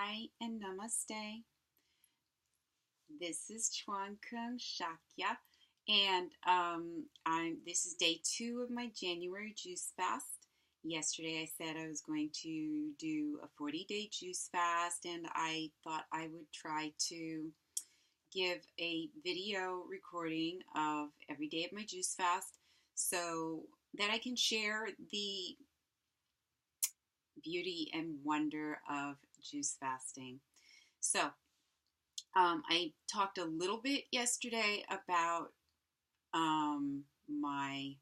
Hi and namaste. This is Chuan Kung Shakya, and this is day 2 of my January juice fast. Yesterday I said I was going to do a 40-day juice fast, and I thought I would try to give a video recording of every day of my juice fast so that I can share the beauty and wonder of juice fasting. So, I talked a little bit yesterday about my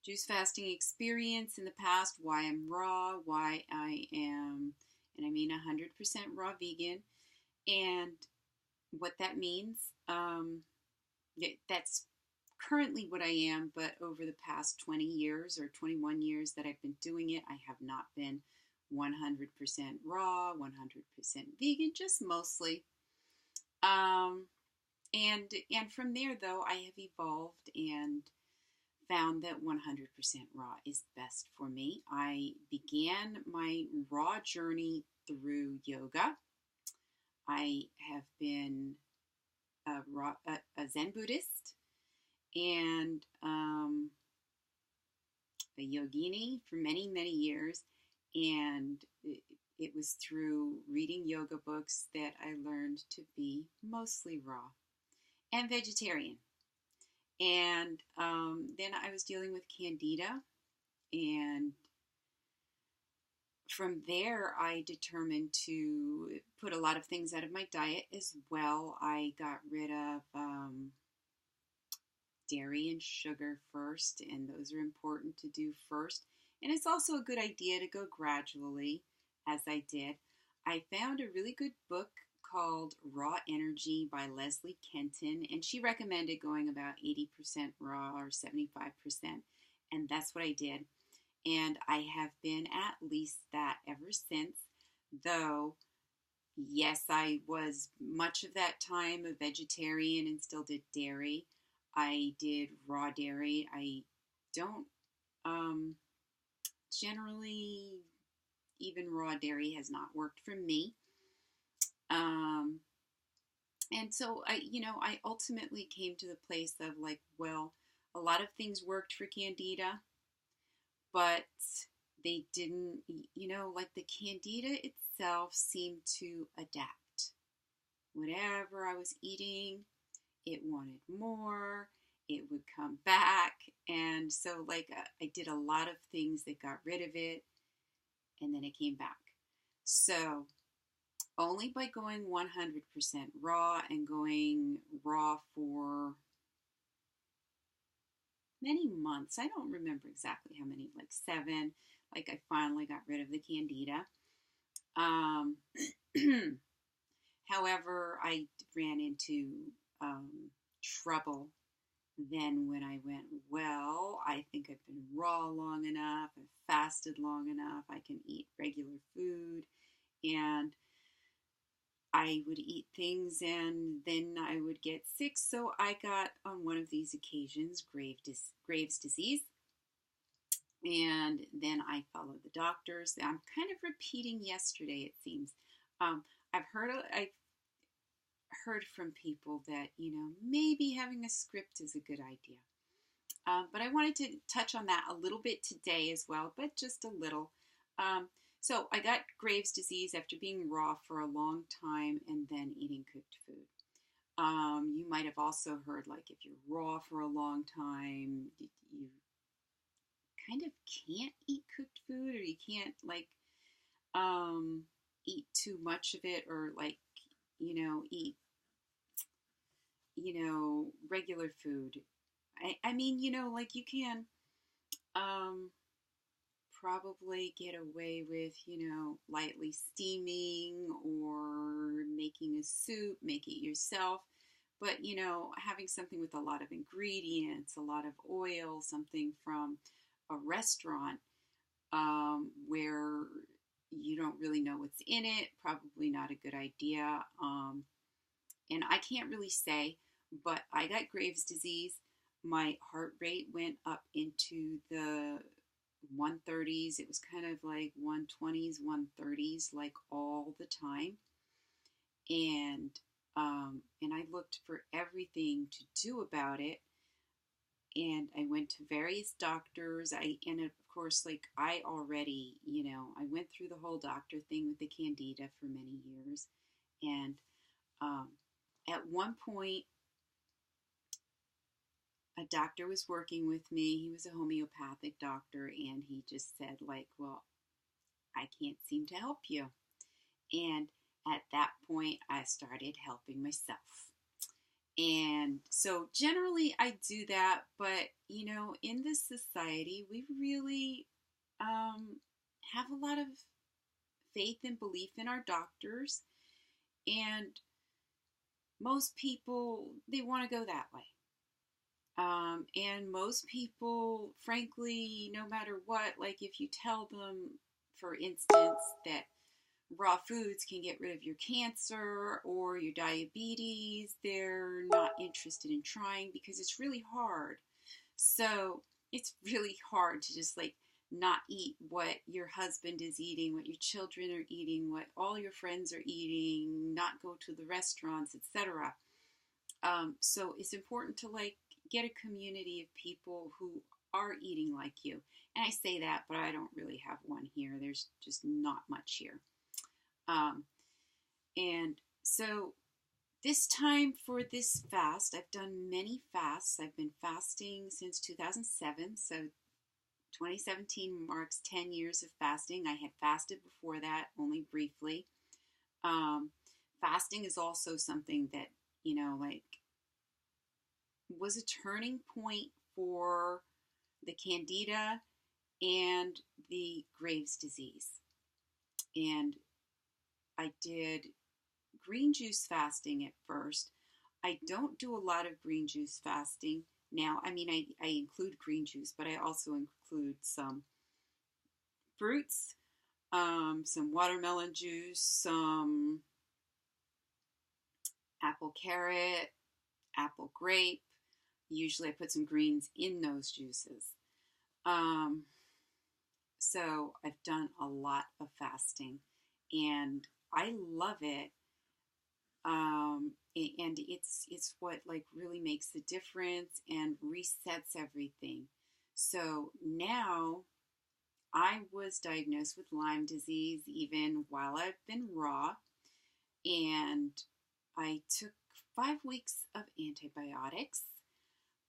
juice fasting experience in the past, why I'm raw, why I am, and I mean 100% raw vegan, and what that means. That's currently what I am, but over the past 20 years or 21 years that I've been doing it, I have not been 100% raw, 100% vegan, just mostly. And from there, though, I have evolved and found that 100% raw is best for me. I began my raw journey through yoga. I have been a Zen Buddhist and a yogini for many, many years. And it was through reading yoga books that I learned to be mostly raw and vegetarian. And then I was dealing with Candida, and from there I determined to put a lot of things out of my diet as well. I got rid of dairy and sugar first, and those are important to do first. And it's also a good idea to go gradually, as I did. I found a really good book called Raw Energy by Leslie Kenton, and she recommended going about 80% raw or 75%, and that's what I did. And I have been at least that ever since, though, yes, I was much of that time a vegetarian and still did dairy. I did raw dairy. I don't generally, even raw dairy has not worked for me. And so I ultimately came to the place of like, well, a lot of things worked for Candida, but they didn't, like the Candida itself seemed to adapt. Whatever I was eating, it wanted more, it would come back. And so, I did a lot of things that got rid of it, and then it came back. So, only by going 100% raw and going raw for many months. I don't remember exactly how many, like 7. Like I finally got rid of the Candida. However, I ran into trouble then when I went, well, I think I've been raw long enough, I've fasted long enough, I can eat regular food, and I would eat things and then I would get sick. So I got, on one of these occasions, Graves disease. And then I followed the doctors. I'm kind of repeating yesterday, it seems. I've heard from people that, maybe having a script is a good idea. But I wanted to touch on that a little bit today as well, but just a little. So I got Graves' disease after being raw for a long time and then eating cooked food. You might have also heard, like, if you're raw for a long time, you kind of can't eat cooked food, or you can't, eat too much of it, or, eat, regular food. I mean, you can probably get away with, lightly steaming or making a soup, make it yourself. But, having something with a lot of ingredients, a lot of oil, something from a restaurant where you don't really know what's in it, probably not a good idea. And I can't really say, but I got Graves' disease. My heart rate went up into the 130s. It was kind of like 120s, 130s, like all the time. And I looked for everything to do about it. And I went to various doctors. And of course, like I already, I went through the whole doctor thing with the Candida for many years. And um, at one point, a doctor was working with me. He was a homeopathic doctor, and he just said, like, well, I can't seem to help you. And at that point, I started helping myself. And so generally I do that, but in this society, we really have a lot of faith and belief in our doctors. And most people, they want to go that way. And most people, frankly, no matter what, like if you tell them, for instance, that raw foods can get rid of your cancer or your diabetes, they're not interested in trying because it's really hard. So it's really hard to just like not eat what your husband is eating, what your children are eating, what all your friends are eating, not go to the restaurants, etc. So it's important to like get a community of people who are eating like you. And I say that, but I don't really have one here. There's just not much here. And so this time for this fast, I've done many fasts. I've been fasting since 2007. So 2017 marks 10 years of fasting. I had fasted before that, only briefly. Fasting is also something that, like was a turning point for the Candida and the Graves disease. And I did green juice fasting at first. I don't do a lot of green juice fasting now. I mean, I include green juice, but I also include some fruits, some watermelon juice, some apple carrot, apple grape. Usually I put some greens in those juices. So I've done a lot of fasting and I love it. And it's what like really makes the difference and resets everything. So now I was diagnosed with Lyme disease even while I've been raw, and I took 5 weeks of antibiotics.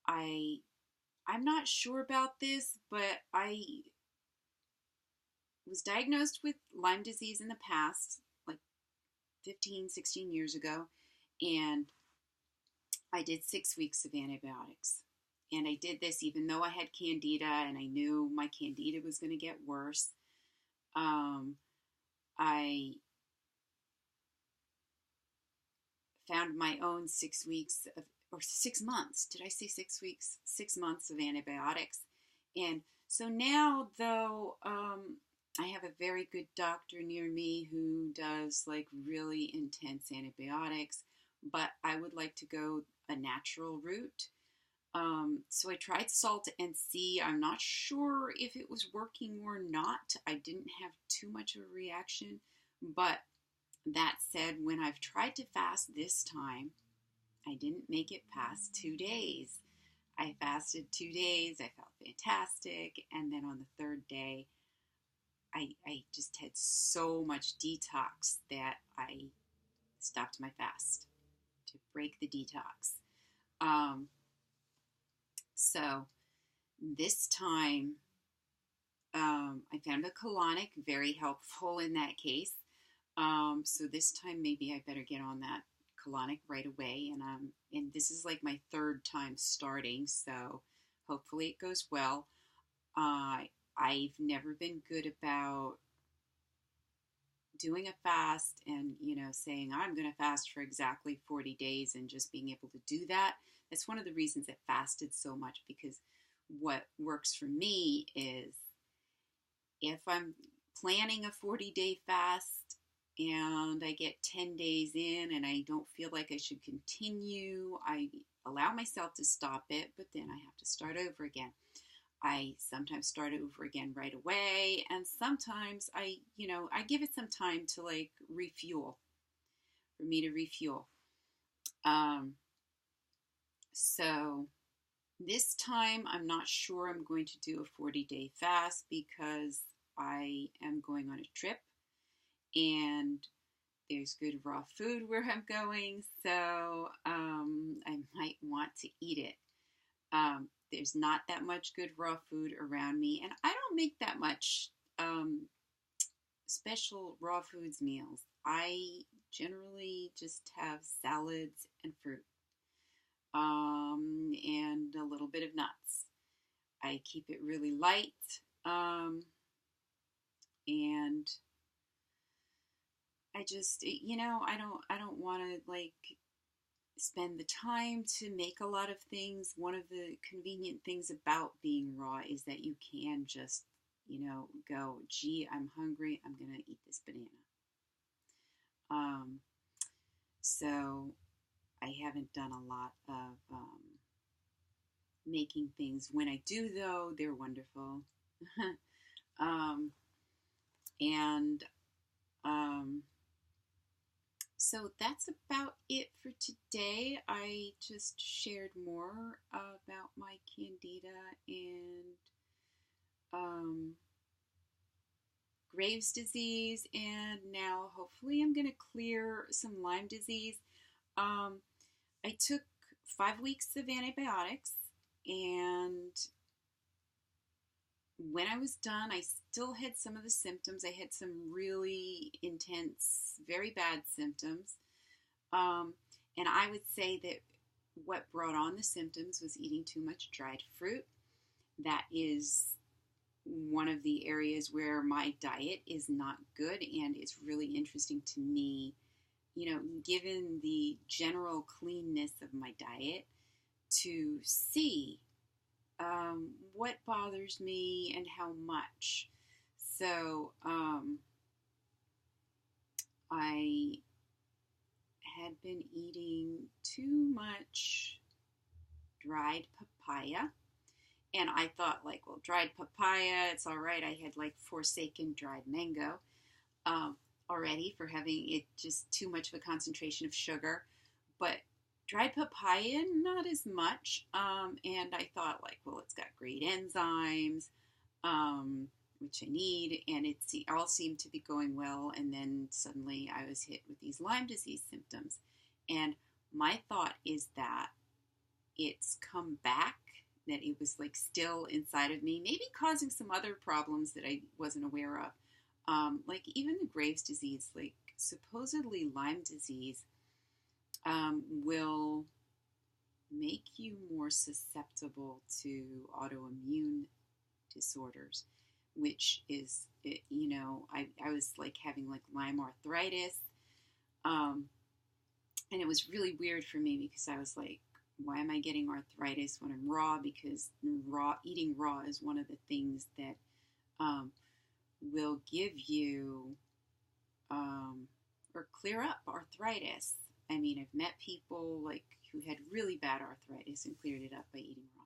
I'm not sure about this, but I was diagnosed with Lyme disease in the past, like 15, 16 years ago, and I did 6 weeks of antibiotics. And I did this even though I had Candida and I knew my Candida was going to get worse. I found my own 6 weeks of, or 6 months. Did I say 6 weeks? 6 months of antibiotics. And so now, though, I have a very good doctor near me who does like really intense antibiotics, but I would like to go a natural route. So I tried salt and sea. I'm not sure if it was working or not. I didn't have too much of a reaction, but that said, when I've tried to fast this time, I didn't make it past 2 days. I fasted 2 days. I felt fantastic. And then on the third day, I just had so much detox that I stopped my fast to break the detox. So this time, I found a colonic very helpful in that case. So this time maybe I better get on that colonic right away. And this is like my third time starting, so hopefully it goes well. I've never been good about doing a fast and, saying I'm going to fast for exactly 40 days and just being able to do that. That's one of the reasons I fasted so much, because what works for me is if I'm planning a 40-day fast and I get 10 days in and I don't feel like I should continue, I allow myself to stop it, but then I have to start over again. I sometimes start over again right away, and sometimes I give it some time to like refuel, for me to refuel. Um, so this time I'm not sure I'm going to do a 40-day fast because I am going on a trip and there's good raw food where I'm going, so I might want to eat it. There's not that much good raw food around me, and I don't make that much special raw foods meals. I generally just have salads and fruit, and a little bit of nuts. I keep it really light, and I don't want to like spend the time to make a lot of things. One of the convenient things about being raw is that you can just, go, gee, I'm hungry, I'm going to eat this banana. Um, so I haven't done a lot of making things. When I do, though, they're wonderful. um, and um, So that's about it for today. I just shared more about my Candida and um, Graves disease, and now hopefully I'm going to clear some Lyme disease. Um, I took 5 weeks of antibiotics, and when I was done, I still had some of the symptoms. I had some really intense, very bad symptoms. Um, and I would say that what brought on the symptoms was eating too much dried fruit. That is one of the areas where my diet is not good, and it's really interesting to me, given the general cleanness of my diet, to see what bothers me and how much. So I had been eating too much dried papaya. And I thought, like, well, dried papaya, it's all right. I had, like, forsaken dried mango already for having it just too much of a concentration of sugar. But dried papaya, not as much. And I thought, like, well, it's got great enzymes, which I need. And it all seemed to be going well. And then suddenly I was hit with these Lyme disease symptoms. And my thought is that it's come back, that it was like still inside of me, maybe causing some other problems that I wasn't aware of. Like even the Graves disease, like supposedly Lyme disease will make you more susceptible to autoimmune disorders, which is, I was like having like Lyme arthritis. And it was really weird for me because I was like, why am I getting arthritis when I'm raw? Because eating raw is one of the things that will give you or clear up arthritis. I mean, I've met people like who had really bad arthritis and cleared it up by eating raw.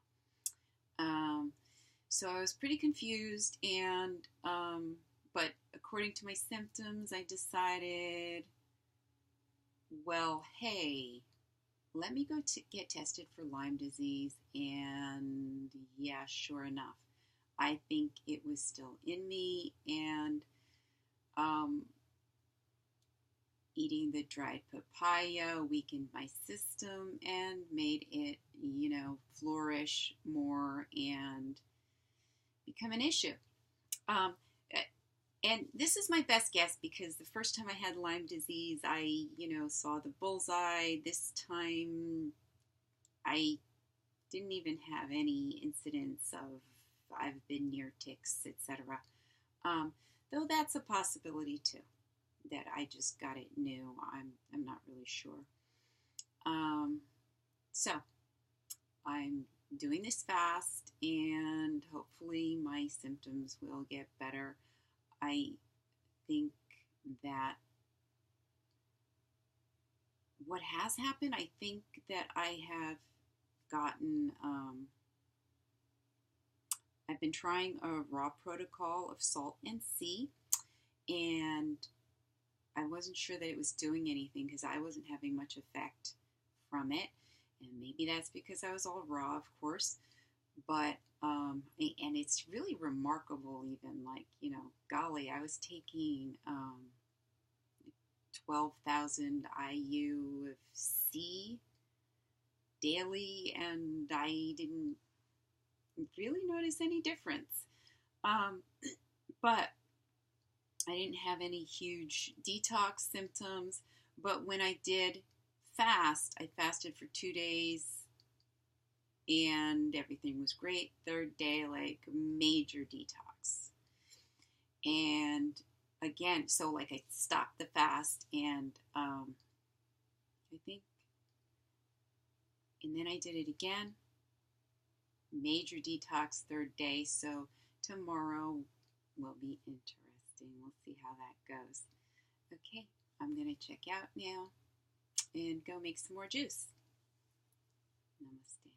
So I was pretty confused, and but according to my symptoms, I decided, well, hey, let me go get tested for Lyme disease. And yeah, sure enough, I think it was still in me. And eating the dried papaya weakened my system and made it, flourish more and become an issue. Um, and this is my best guess because the first time I had Lyme disease, I, saw the bullseye. This time, I didn't even have any incidents of I've been near ticks, etc. Though that's a possibility too, that I just got it new. I'm not really sure. So I'm doing this fast, and hopefully my symptoms will get better. I think that what has happened, I think that I have gotten I've been trying a raw protocol of salt and sea, and I wasn't sure that it was doing anything because I wasn't having much effect from it. And maybe that's because I was all raw, of course. But, and it's really remarkable, even like, golly, I was taking 12,000 IU of C daily, and I didn't really notice any difference. But I didn't have any huge detox symptoms. But when I did fast, I fasted for 2 days and everything was great. Third day, like major detox. And again, so like I stopped the fast and I think, and then I did it again. Major detox third day. So tomorrow will be interesting. We'll see how that goes. Okay, I'm going to check out now and go make some more juice. Namaste.